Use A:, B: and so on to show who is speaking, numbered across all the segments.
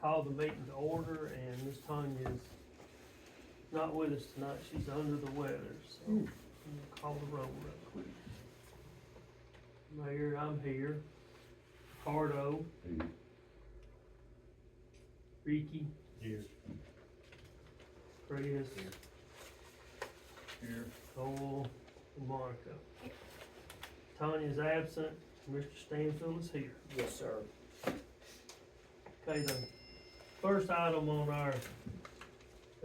A: call the meeting to order, and Miss Tanya's not with us tonight, she's under the weather, so I'm gonna call the roll real quick. Mayor, I'm here. Ricardo.
B: Here.
A: Ricky.
B: Here.
A: Chris.
B: Here.
A: Cole. And Monica. Tanya's absent, Mr. Stanfield is here.
C: Yes, sir.
A: Okay, the first item on our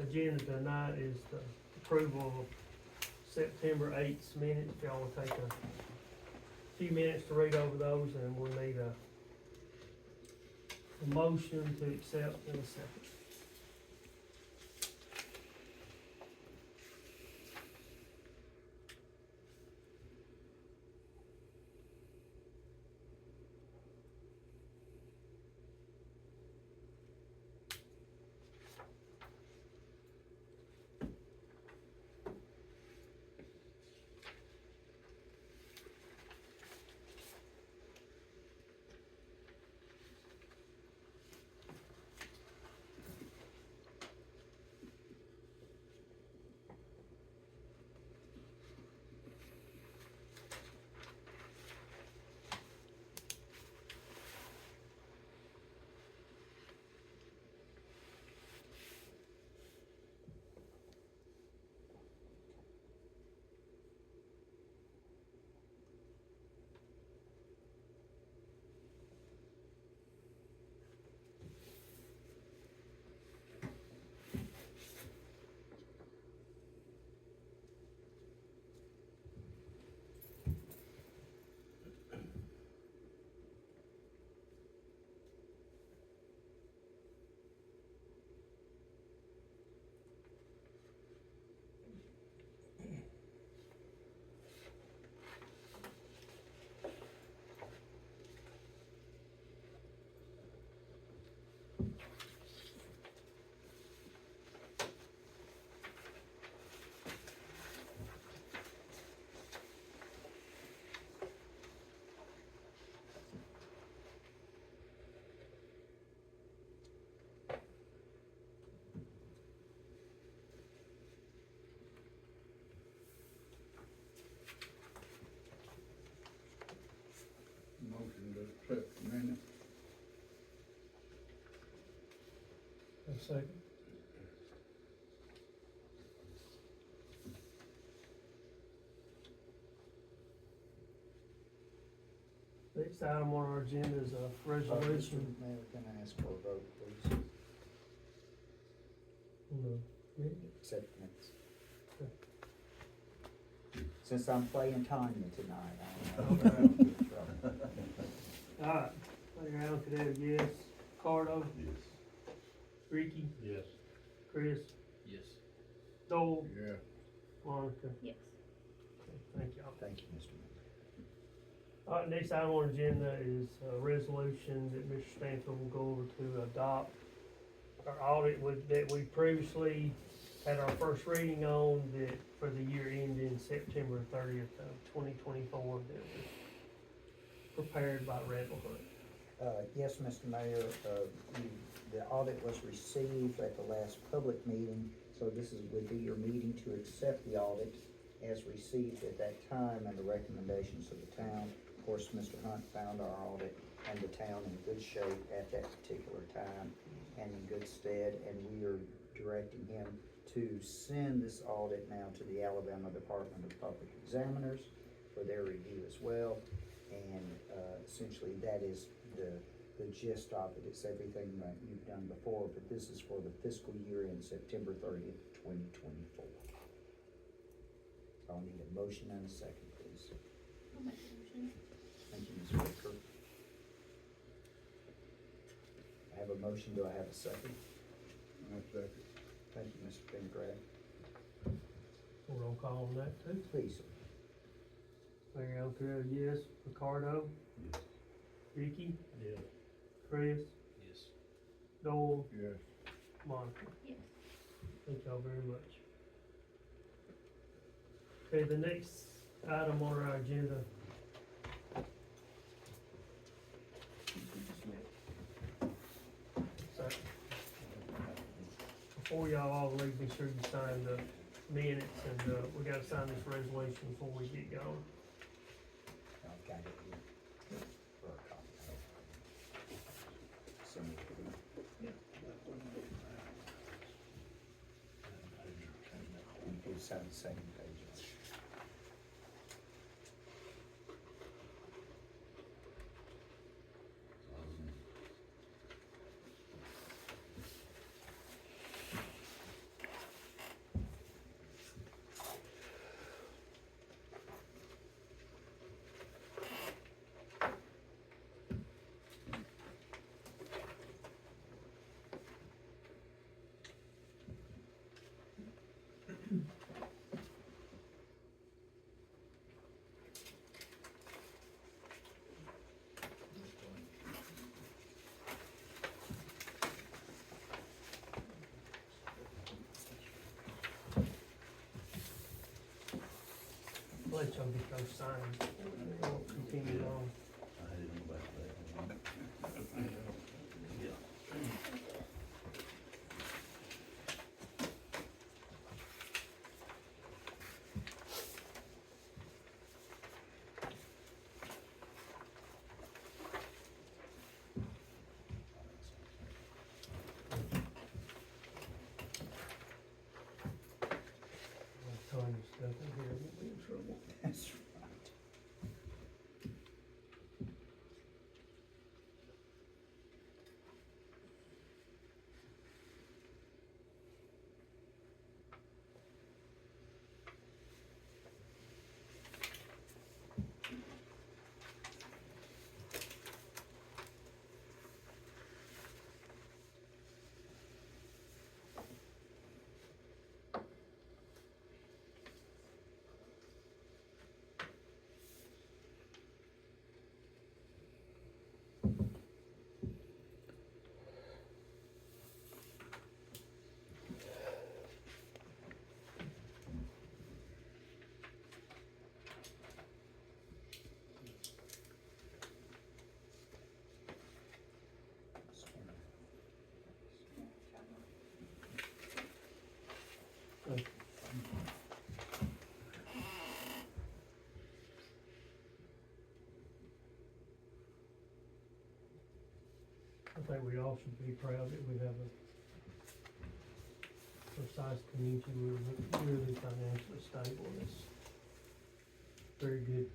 A: agenda tonight is the approval of September 8th minutes. If y'all will take a few minutes to read over those, and we'll need a motion to accept in a second.
B: Motion to accept the minutes.
A: A second. Next item on our agenda is a resolution.
C: Mayor, can I ask for a vote, please? Accept minutes.
A: Okay.
C: Since I'm playing Tanya tonight, I don't know.
A: Alright, Mayor Allen Cadell, yes. Ricardo.
B: Yes.
A: Ricky.
B: Yes.
A: Chris.
D: Yes.
A: Dole.
B: Yeah.
A: Monica.
E: Yes.
A: Okay, thank y'all.
C: Thank you, Mr. Mayor.
A: Alright, next item on the agenda is a resolution that Mr. Stanfield will go over to adopt our audit that we previously had our first reading on that for the year ending September 30th of 2024 that was prepared by Randall Hunt.
C: Yes, Mr. Mayor, the audit was received at the last public meeting, so this would be your meeting to accept the audit as received at that time and the recommendations of the town. Of course, Mr. Hunt found our audit and the town in good shape at that particular time and in good stead, and we are directing him to send this audit now to the Alabama Department of Public Examiners for their review as well. And essentially that is the gist of it. It's everything that you've done before, but this is for the fiscal year in September 30th, 2024. So I'll need a motion and a second, please.
E: I'll make a motion.
C: Thank you, Ms. Baker. I have a motion. Do I have a second?
B: I second.
C: Thank you, Mr. Pendergrad.
A: Roll call on that too.
C: Please.
A: Mayor Allen Cadell, yes. Ricardo.
B: Yes.
A: Ricky.
B: Yes.
A: Chris.
D: Yes.
A: Dole.
B: Yes.
A: Monica.
E: Yes.
A: Thank y'all very much. Okay, the next item on our agenda. Sorry. before y'all all leave, be sure you sign the minutes, and, we gotta sign this resolution before we get going.
C: I've got it here. For a copy. Send it to me. You can sign the second page.
A: Let y'all get those signed, we'll continue on. Tanya stuff in here, we'll be in trouble.
C: That's right. I think we all should be proud that we have a precise community, we're really financially stable, and it's very good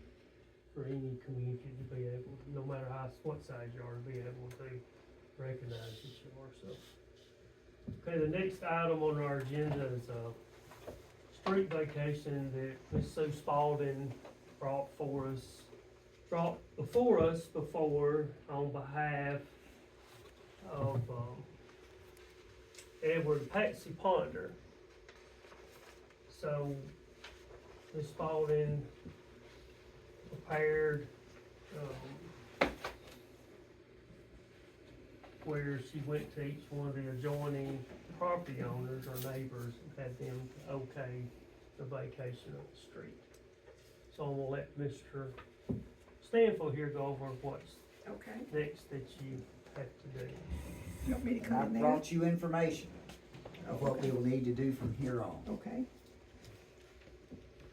C: for any community to be able, no matter what size you are, to be able to recognize each other, so. Okay, the next item on our agenda is a street vacation that Ms. Sue Spalding brought before us before on behalf of, Edward and Patsy Ponder. So, Ms. Spalding prepared, where she went to each one of the adjoining property owners or neighbors and had them okay the vacation of the street. So I'm gonna let Mr. Stanfield here go over what's
D: Okay,
A: next that you have to do.
D: you want me to
C: And
D: come
C: I
D: in there?
C: brought you information of what we
D: Okay.
C: will need to do from here on.
D: Okay,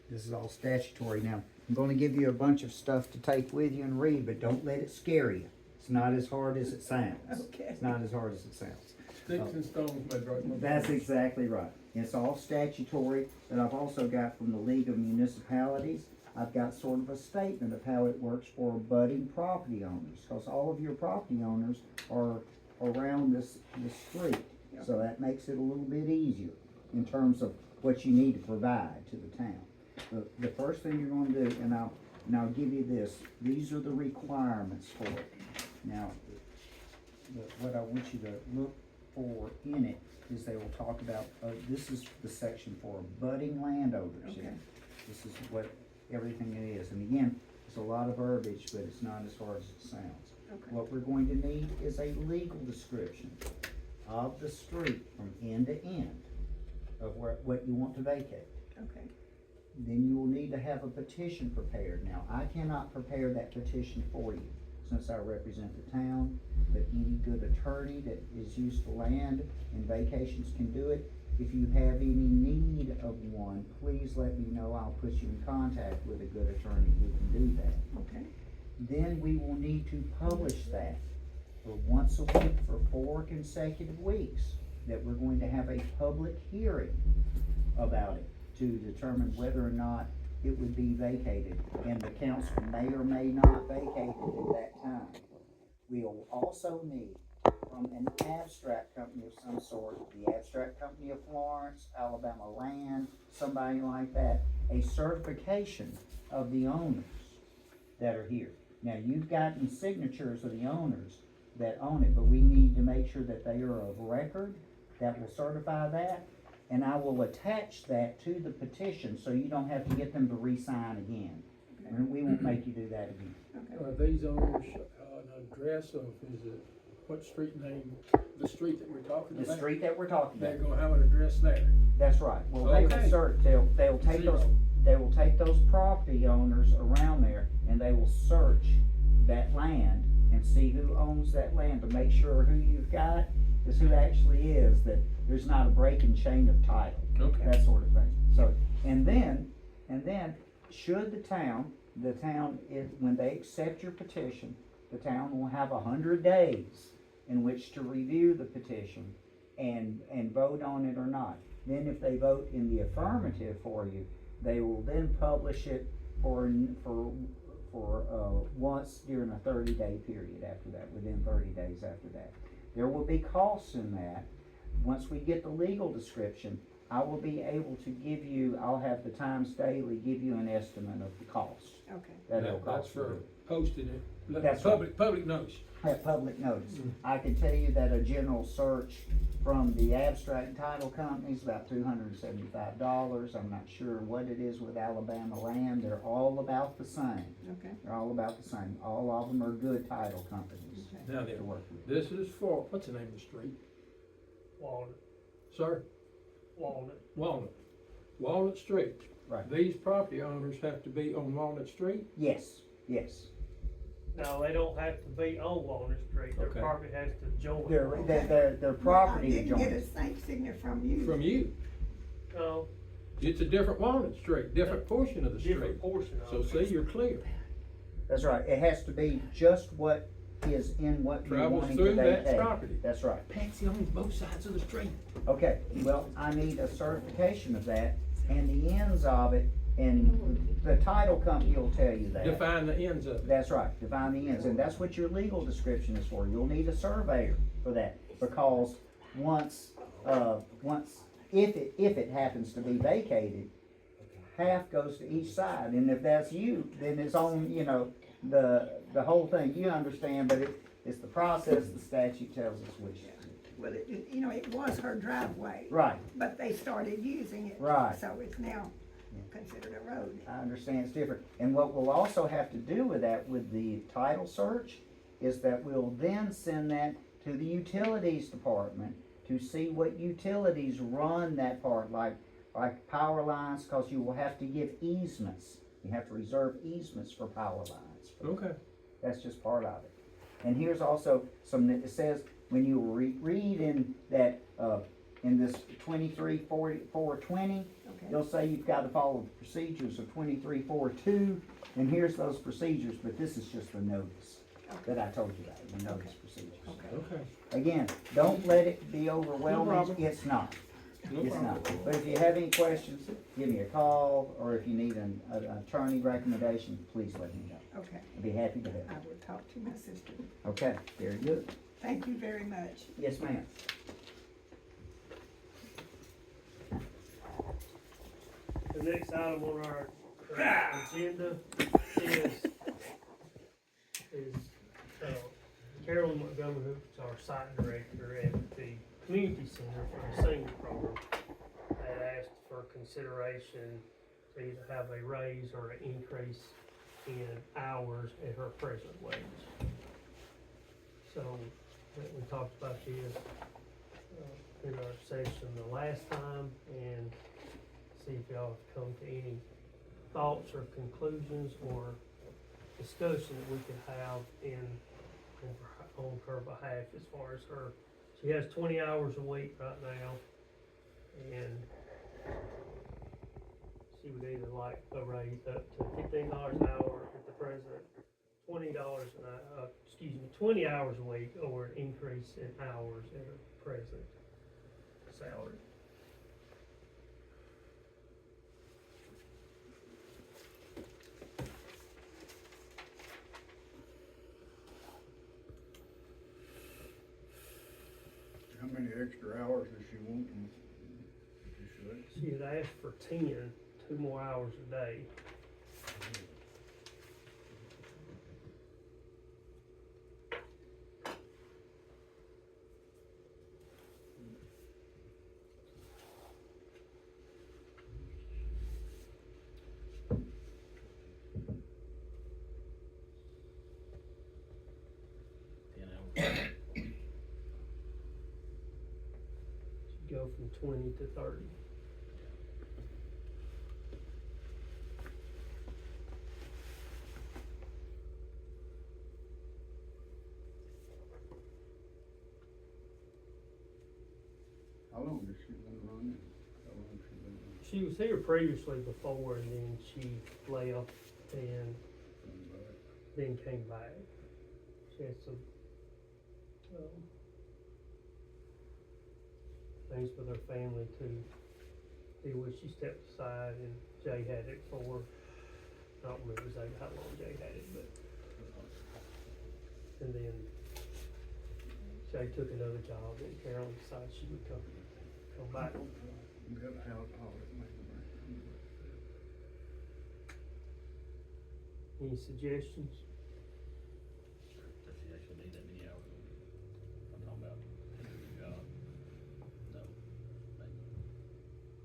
C: This is all statutory now. I'm gonna give you a bunch of stuff to take with you and read, but don't let it scare you. It's not as hard as it sounds.
D: Okay.
C: It's not as hard as it sounds.
B: Sticks and stones may break my bones.
C: That's exactly right. It's all statutory, but I've also got from the League of Municipalities, I've got sort of a statement of how it works for budding property owners, because all of your property owners are around this street. So that makes it a little bit easier in terms of what you need to provide to the town. The first thing you're gonna do, and I'll give you this, these are the requirements for it. Now, what I want you to look for in it is they will talk about, this is the section for budding landowners.
D: Okay.
C: This is what everything it is, and again, it's a lot of verbiage, but it's not as hard as it sounds.
D: okay,
C: What we're going to need is a legal description of the street from end to end of what you want to vacate.
D: okay,
C: Then you will need to have a petition prepared. Now, I cannot prepare that petition for you. since I represent the town, but any good attorney that is used to land and vacations can do it. If you have any need of one, please let me know. I'll put you in contact with a good attorney who can do that.
D: Okay.
C: Then we will need to publish that for once a week for 4 consecutive weeks, that we're going to have a public hearing about it to determine whether or not it would be vacated, and the council may or may not vacate it at that time. We'll also need from an abstract company of some sort, the Abstract Company of Florence, Alabama Land, somebody like that, a certification of the owners that are here. Now, you've gotten signatures of the owners that own it, but we need to make sure that they are of record, that will certify that, and I will attach that to the petition, so you don't have to get them to re-sign again. And we won't make you do that again.
D: Okay.
B: These owners, an address of, is it, what street name, the street that we're talking
C: The
B: about?
C: street that we're talking
B: They're
C: about,
B: gonna have an address there.
C: that's right. Well, they will
B: Okay.
C: search, they'll take those,
B: Zero.
C: they will take those property owners around there, and they will search that land and see who owns that land, to make sure who you've got is who actually is, that there's not a breaking chain of title.
B: Okay.
C: That sort of thing. So, and then, should the town is, when they accept your petition, the town will have 100 days in which to review the petition and vote on it or not. Then if they vote in the affirmative for you, they will then publish it for once during a 30-day period after that, within 30 days after that. There will be costs in that. Once we get the legal description, I will be able to give you, I'll have the Times Daily give you an estimate of the cost.
D: Okay.
C: That it'll
B: That's
C: cost
B: for
C: you.
B: posting it,
C: That's
B: public notice.
C: Have public notice. I can tell you that a general search from the abstract title company is about $275. I'm not sure what it is with Alabama Land. They're all about the same.
D: Okay.
C: They're all about the same. All of them are good title companies
D: Okay.
B: Now
C: to
B: then,
C: work with.
B: this is for, what's the name of the street?
A: Walnut,
B: Sir? Walnut Street.
C: Right.
B: These property owners have to be on Walnut Street?
C: Yes, yes.
A: no, they don't have to be on Walnut Street, their
B: Okay.
A: property has to join.
C: Their property
D: I didn't get a
C: joins.
D: thank signature from you.
B: From you.
A: No,
B: It's a different Walnut Street, different portion of the
A: different
B: street.
A: portion of
B: So
A: it.
B: see, you're clear.
C: That's right. It has to be just what is in what you're
B: Travels
C: wanting to
B: through that
C: vacate.
B: property.
C: That's right.
B: Patsy owns both sides of the street.
C: Okay, well, I need a certification of that and the ends of it, and the title company will tell you that.
B: Define the ends of it.
C: That's right, define the ends, and that's what your legal description is for. You'll need a surveyor for that, because if it happens to be vacated, half goes to each side, and if that's you, then it's on, the whole thing, you understand, but it's the process the statute tells us which.
D: Well, it was her driveway.
C: Right,
D: But they started using it.
C: Right.
D: So it's now considered a road.
C: I understand it's different. And what we'll also have to do with that, with the title search, is that we'll then send that to the utilities department to see what utilities run that part, like power lines, cause you will have to give easements. You have to reserve easements for power lines.
B: Okay.
C: That's just part of it. And here's also it says, when you read in that, in this 23-420,
D: Okay.
C: you'll say you've got to follow the procedures of 23-4-2, and here's those procedures, but this is just the notice that I told you about, the notice procedures.
D: Okay.
B: Okay.
C: Again, don't let it be overwhelming,
B: problem.
C: it's not.
B: No
C: It's
B: problem.
C: not. But if you have any questions, give me a call, or if you need an attorney recommendation, please let me know.
D: Okay.
C: I'd be happy to help.
D: I will talk to my sister.
C: Okay, very good.
D: Thank you very much.
C: Yes, ma'am.
A: The next item on our agenda is Carolyn Montgomery, who's our site director at the community center for the senior program, had asked for consideration to either have a raise or an increase in hours at her present wage. So, we talked about this in our session the last time, and see if y'all have come to any thoughts or conclusions or discussion that we could have on her behalf as far as her, she has 20 hours a week right now, and she would either like a raise up to $15 an hour at the present, $20 20 hours a week, or an increase in hours at her present salary.
E: How many extra hours does she want? She should.
A: She had asked for 10, 2 more hours a day. She'd go from 20 to 30.
E: How long has she been running? How long has she been running?
A: She was here previously before, and then she left and then came back. She had some things with her family to deal with. She stepped aside, and Jay had it for her. I don't remember exactly how long Jay had it, but and then Jay took another job, and Carolyn decided she would come back.
E: We have a house audit,
A: Any suggestions?
F: Does she actually need that many hours? I'm talking about a new job. No, maybe.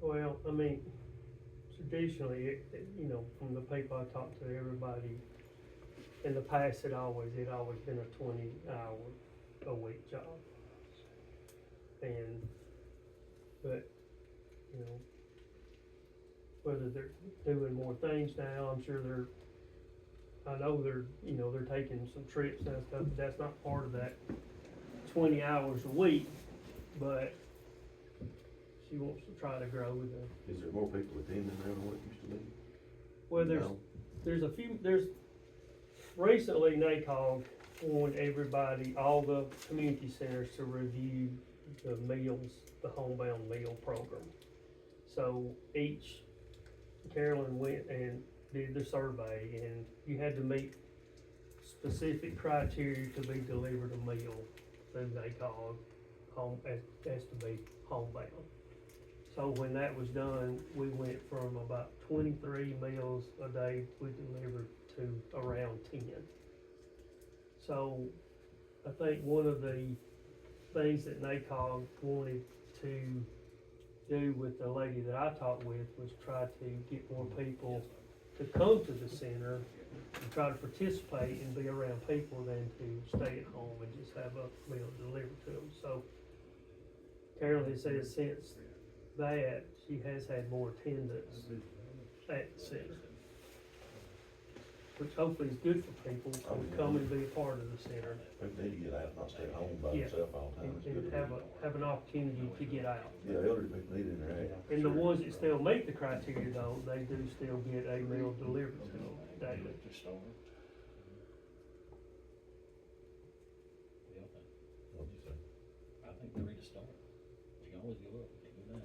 A: Well, I mean, traditionally, from the people I talked to, everybody, in the past, it always been a 20-hour a week job. But, whether they're doing more things now, I'm sure I know they're taking some trips and stuff, but that's not part of that 20 hours a week, but she wants to try to grow with them.
G: Is there more people attending now than what it used to be?
A: Well, there's recently NACOG wanted everybody, all the community centers to review the meals, the homebound meal program. So Carolyn went and did the survey, and you had to meet specific criteria to be delivered a meal through NACOG, has to be homebound. So when that was done, we went from about 23 meals a day we delivered to around 10. So I think one of the things that NACOG wanted to do with the lady that I talked with was try to get more people to come to the center and try to participate and be around people than to stay at home and just have a meal delivered to them. So Carolyn has said since that, she has had more attendance at the center, which hopefully is good for people to come and be a part of the center.
G: People need to get out, not stay at home by
A: Yeah.
G: themselves all the time. It's
A: And
G: good to
A: have an opportunity to get out.
G: Yeah, elderly people need to interact.
A: And the ones that still meet the criteria though, they do still get a meal delivered to them daily.
F: Just start. Yeah,
G: What'd you say?
F: I think they're ready to start. You can always go up, you can't go down.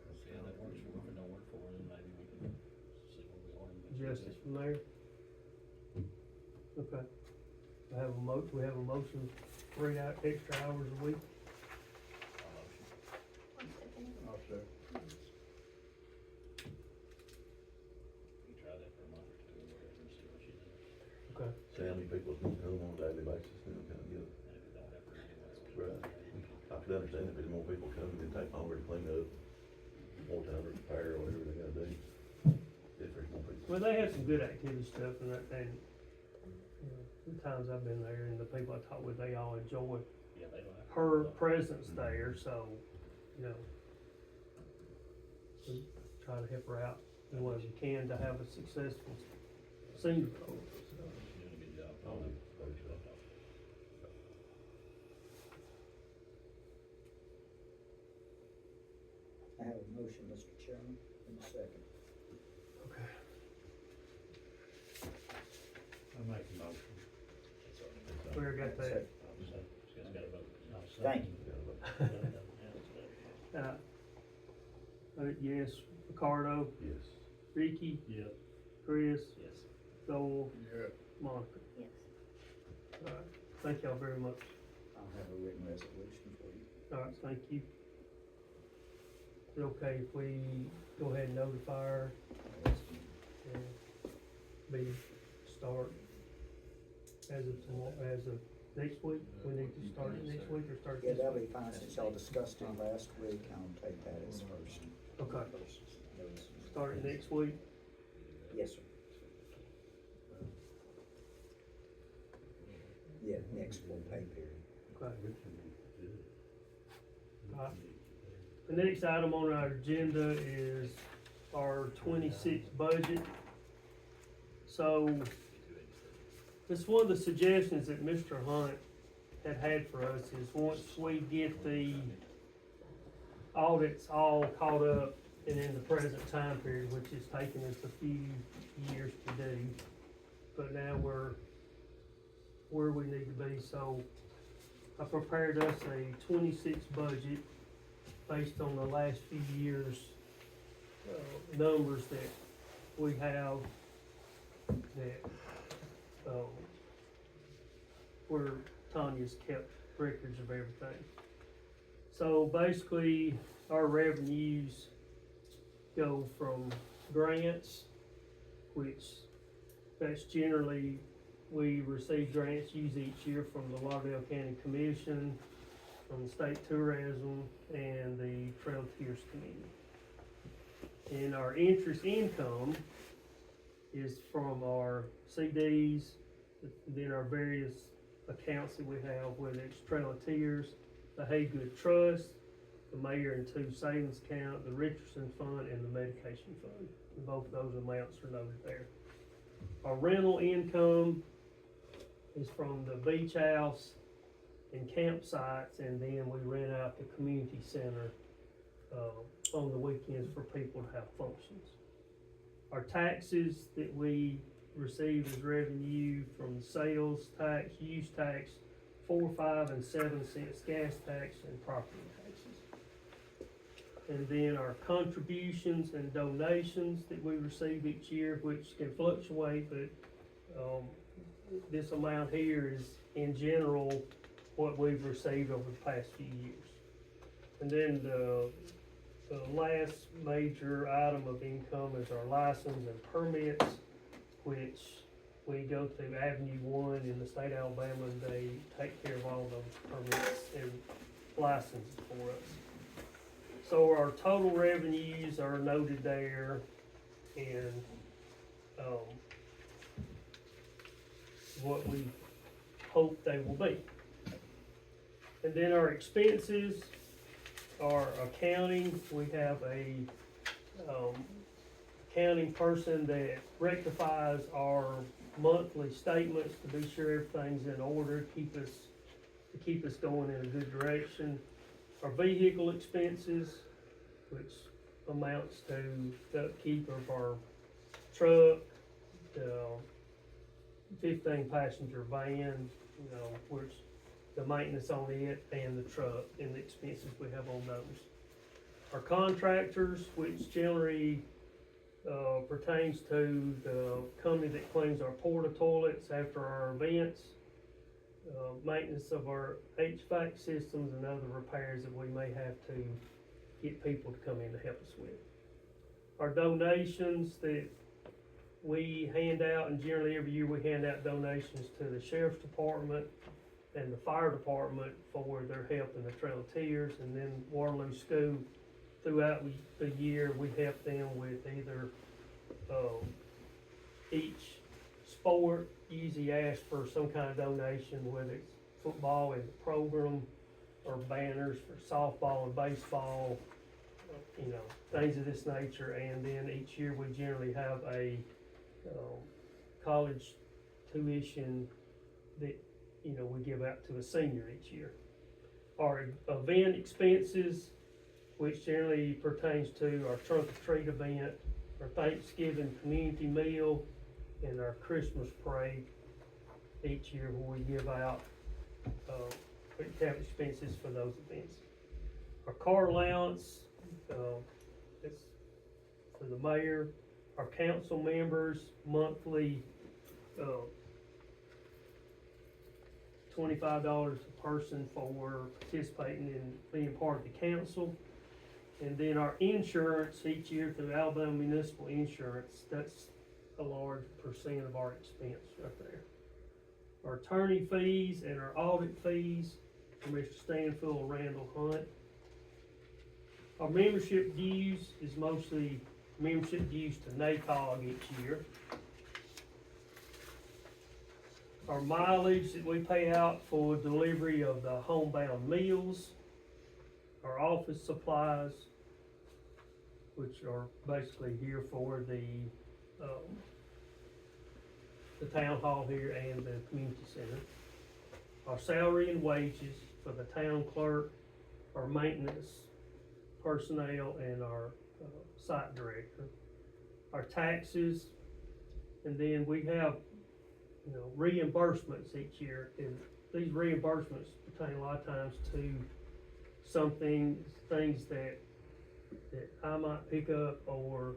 F: We'll see how that works for, if it don't work for us, then maybe we can see where we are. and make
A: Adjust it
F: sure
A: from there. Okay. We have a motion, 3 extra hours a week.
F: that's our motion.
E: I'll say.
F: You try that for a month or two or whatever and see what she does.
A: Okay.
G: See how many people's gonna come on a daily basis, then we kind of get it.
F: And if it don't happen anyway.
G: Right. I could understand if there's more people coming, it'd take longer to clean up, more time to repair, or whatever they gotta do. If there's more people.
A: Well, they have some good activity stuff the times I've been there and the people I talk with, they all enjoy
F: Yeah, they don't have. to-
A: her presence there, so, we try to help her out as well as you can to have a successful senior poll.
F: Doing a good job.
G: I'll do first.
C: I have a motion, Mr. Chairman, in a second.
A: Okay.
H: I make a motion.
A: We already got that.
C: Second.
F: Just gotta vote.
C: Thank you.
A: Yes, Ricardo,
G: Yes.
A: Ricky,
F: Yeah.
A: Chris,
F: Yes.
A: Joel,
E: Yeah,
A: Monica.
D: Yes.
A: Alright, thank y'all very much.
C: I'll have a written resolution for you.
A: Alright, thank you. Is it okay if we go ahead and notify her and be start as of tomorrow, as of next week? We need to start it next week or start
C: Yeah,
A: this
C: that'll be
A: week?
C: fine, since y'all discussed it last week, I'll take that as first.
A: Okay,
C: Those-
A: start it next week?
C: Yes, sir. Yeah, next full pay period.
A: Okay. Alright. The next item on our agenda is our 26 budget. So, this is one of the suggestions that Mr. Hunt had for us is once we get the audits all caught up and in the present time period, which is taking us a few years to do, but now we're where we need to be, so I prepared us a 26 budget based on the last few years' numbers that we have that, where Tanya's kept records of everything. So basically, our revenues go from grants, which that's generally, we receive grants usually each year from the Lauderdale County Commission, from the State Tourism, and the Trail Tiers Committee. And our interest income is from our CDs, then our various accounts that we have, whether it's Trail of Tears, the Haygood Trust, the Mayor and Two Savings Account, the Richardson Fund, and the Medication Fund. And both of those amounts are noted there. Our rental income is from the beach house and campsites, and then we rent out the community center on the weekends for people to have functions. Our taxes that we receive as revenue from sales tax, use tax, 4, 5, and 7 cents gas tax, and property taxes. And then our contributions and donations that we receive each year, which can fluctuate, but this amount here is in general what we've received over the past few years. And then the last major item of income is our license and permits, which we go through Avenue 1 in the state of Alabama, and they take care of all those permits and licenses for us. So our total revenues are noted there, and what we hope they will be. And then our expenses are accounting. We have a accounting person that rectifies our monthly statements to be sure everything's in order, to keep us going in a good direction. Our vehicle expenses, which amounts to the upkeep of our truck, the 15 passenger van, which the maintenance on it, and the truck, and the expenses we have on those. Our contractors, which generally pertains to the company that cleans our porta toilets after our events, maintenance of our HVAC systems, and other repairs that we may have to get people to come in to help us with. Our donations that we hand out, and generally every year we hand out donations to the Sheriff's Department and the Fire Department for their help in the Trail of Tears, and then Waterloo School. Throughout the year, we help them with either, each sport usually asks for some kind of donation, whether it's football in the program, or banners for softball and baseball, things of this nature. And then each year we generally have a college tuition that, you know, we give out to a senior each year. Our event expenses, which generally pertains to our trunk or treat event, our Thanksgiving community meal, and our Christmas parade each year where we give out, we have expenses for those events. Our car allowance, it's for the mayor, our council members, monthly, $25 a person for participating in being part of the council. And then our insurance each year through Alabama Municipal Insurance, that's a large percent of our expense right there. Our attorney fees and our audit fees for Mr. Stanfield and Randall Hunt. Our membership dues is mostly membership dues to NACOG each year. Our mileage that we pay out for delivery of the homebound meals. Our office supplies, which are basically here for the town hall here and the community center. Our salary and wages for the town clerk, our maintenance personnel, and our site director. Our taxes, and then we have, you know, reimbursements each year, and these reimbursements pertain a lot of times to things that I might pick up, or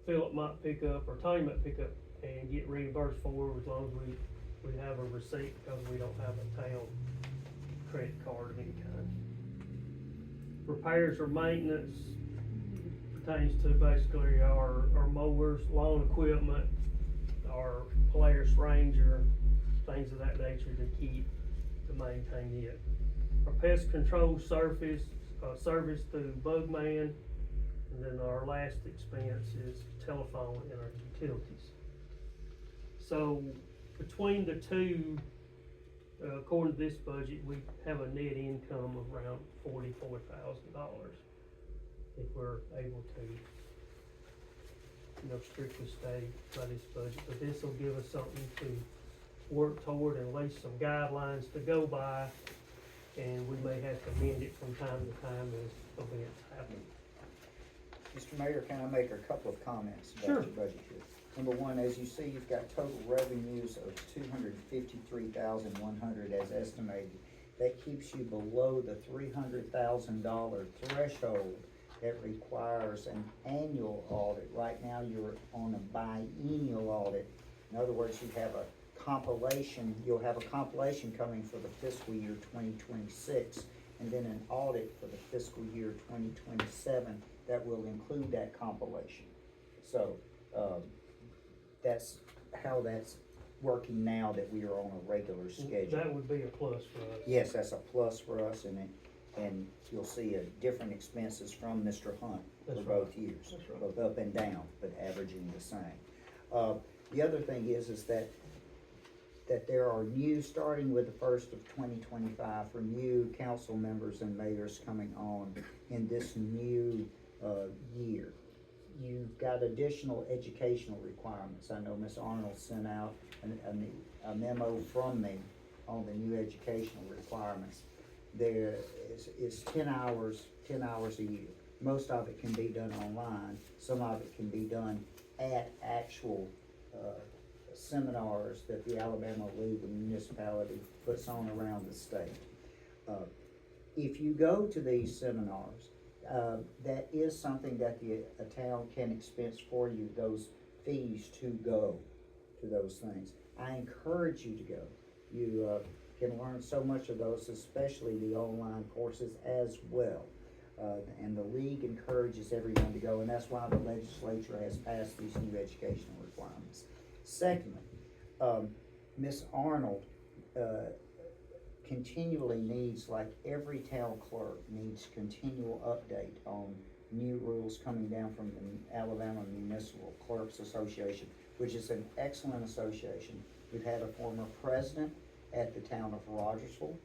A: Philip might pick up, or Tony might pick up and get reimbursed for, as long as we have a receipt, because we don't have a town credit card of any kind. Repairs or maintenance pertains to basically our mowers, lawn equipment, our Polaris Ranger, things of that nature to maintain it. Our pest control service through Bugman, and then our last expense is telephone and our utilities. So between the two, according to this budget, we have a net income of around $44,000 if we're able to, you know, strictly stay by this budget. But this will give us something to work toward, and at least some guidelines to go by, and we may have to amend it from time to time as events happen.
C: Mr. Mayor, can I make a couple of comments about
A: Sure.
C: your budget here? Number one, as you see, you've got total revenues of $253,100 as estimated. That keeps you below the $300,000 threshold that requires an annual audit. Right now, you're on a biennial audit. In other words, you'll have a compilation coming for the fiscal year 2026, and then an audit for the fiscal year 2027 that will include that compilation. So, that's how that's working now, that we are on a regular schedule.
A: That would be a plus for us.
C: Yes, that's a plus for us, and you'll see different expenses from Mr. Hunt for
A: That's
C: both
A: right.
C: years,
A: That's right.
C: both up and down, but averaging the same. The other thing is that there are new, starting with the 1st of 2025, for new council members and mayors coming on in this new year. You've got additional educational requirements. I know Ms. Arnold sent out a memo from me on the new educational requirements. There is 10 hours a year. Most of it can be done online. Some of it can be done at actual seminars that the Alabama League of Municipality puts on around the state. If you go to these seminars, that is something that a town can expense for you, those fees to go to those things. I encourage you to go. You can learn so much of those, especially the online courses as well. And the league encourages everyone to go, and that's why the legislature has passed these new educational requirements. Secondly, Ms. Arnold continually needs, like every town clerk, needs continual update on new rules coming down from the Alabama Municipal Clerks Association, which is an excellent association. We've had a former president at the town of Rogersville,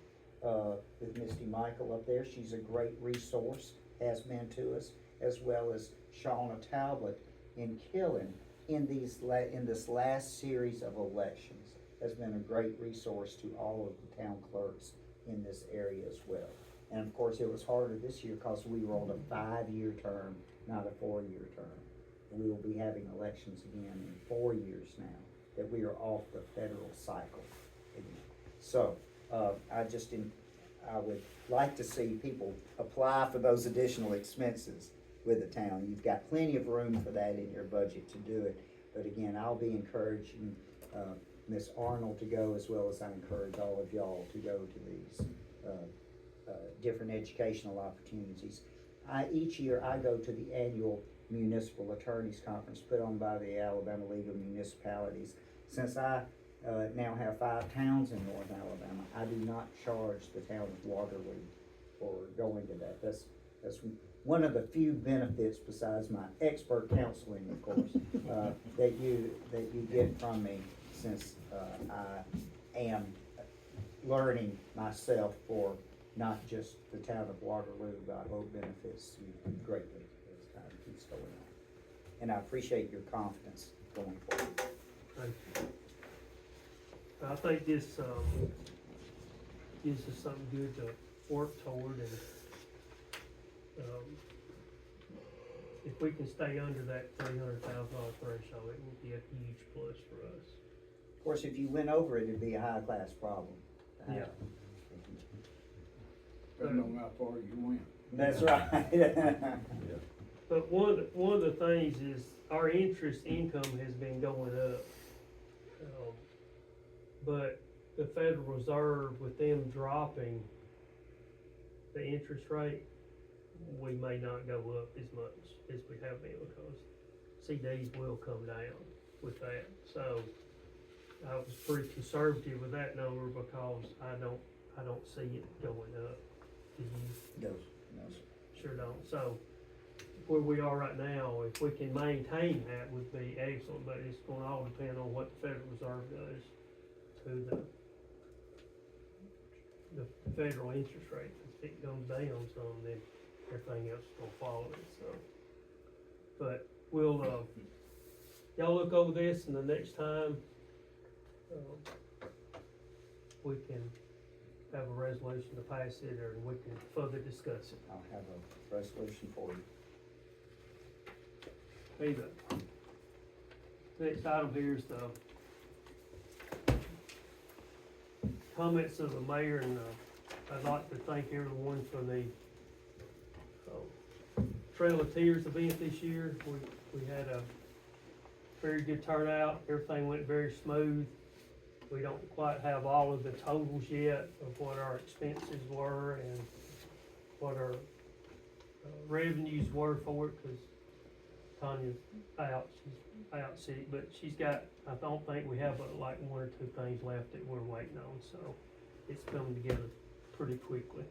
C: with Misty Michael up there. She's a great resource, has been to us, as well as Shauna Talbot in Killen, in this last series of elections has been a great resource to all of the town clerks in this area as well. And of course, it was harder this year because we were on a 5-year term, not a 4-year term. We will be having elections again in 4 years now, that we are off the federal cycle again. So, I would like to see people apply for those additional expenses with the town. You've got plenty of room for that in your budget to do it. But again, I'll be encouraging, Ms. Arnold to go, as well as I encourage all of y'all to go to these, different educational opportunities. Each year I go to the annual Municipal Attorneys Conference put on by the Alabama League of Municipalities. Since I now have 5 towns in North Alabama, I do not charge the town of Waterloo for going to that. That's one of the few benefits, besides my expert counseling, of course, that you get from me, since I am learning myself for not just the town of Waterloo, but I hope benefits you greatly as time keeps going on. And I appreciate your confidence going forward.
A: Thank you. I think this, gives us something good to work toward, and, if we can stay under that $300,000 threshold, it will be a huge plus for us.
C: Of course, if you went over it, it'd be a high-class problem.
A: Yeah.
E: Depending on how far you went.
C: That's right.
G: Yeah.
A: But one of the things is our interest income has been going up. But the Federal Reserve, with them dropping the interest rate, we may not go up as much as we have been, because CDs will come down with that. So I was pretty conservative with that number, because I don't see it going up. Do you?
C: No, sir.
A: Sure don't. So where we are right now, if we can maintain that, would be excellent, but it's gonna all depend on what the Federal Reserve does to the federal interest rate. If it comes down some, then everything else is gonna follow it, so. But we'll, y'all look over this, and the next time, we can have a resolution to pass it, or we can further discuss it.
C: I'll have a resolution for you.
A: Hey, the next item here is the comments of the mayor, and I'd like to thank everyone for the Trail of Tears event this year. We had a very good turnout. Everything went very smooth. We don't quite have all of the totals yet of what our expenses were and what our revenues were for it, because Tanya's out, she's out sick, but she's got, I don't think we have but like 1 or 2 things left that we're waiting on, so it's coming together pretty quickly.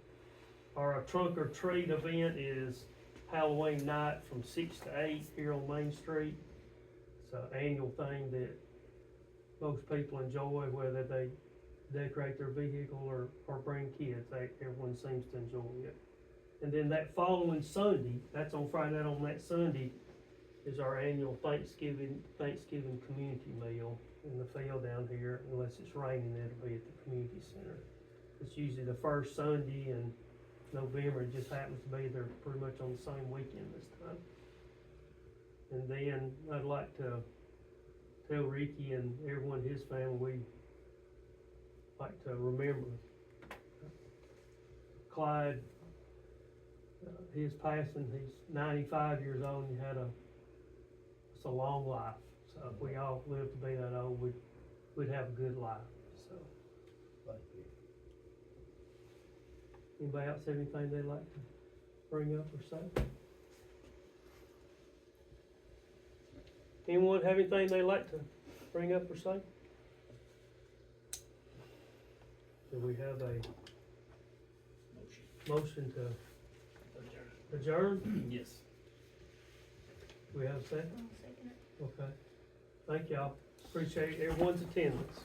A: Our trunk or treat event is Halloween night from 6 to 8 here on Main Street. It's an annual thing that most people enjoy, whether they decorate their vehicle or bring kids. Everyone seems to enjoy it. And then that following Sunday, that's on Friday night, on that Sunday, is our annual Thanksgiving community meal in the field down here. Unless it's raining, it'll be at the community center. It's usually the first Sunday in November. It just happens to be there pretty much on the same weekend this time. And then I'd like to tell Ricky and everyone in his family, we like to remember Clyde, his passing. He's 95 years old, and it's a long life. So if we all live to be that old, we'd have a good life, so. Anybody else have anything they'd like to bring up or say? Anyone have anything they'd like to bring up or say? Do we have a motion to adjourn?
F: Yes.
A: Do we have a second? Okay. Thank y'all. Appreciate everyone's attendance.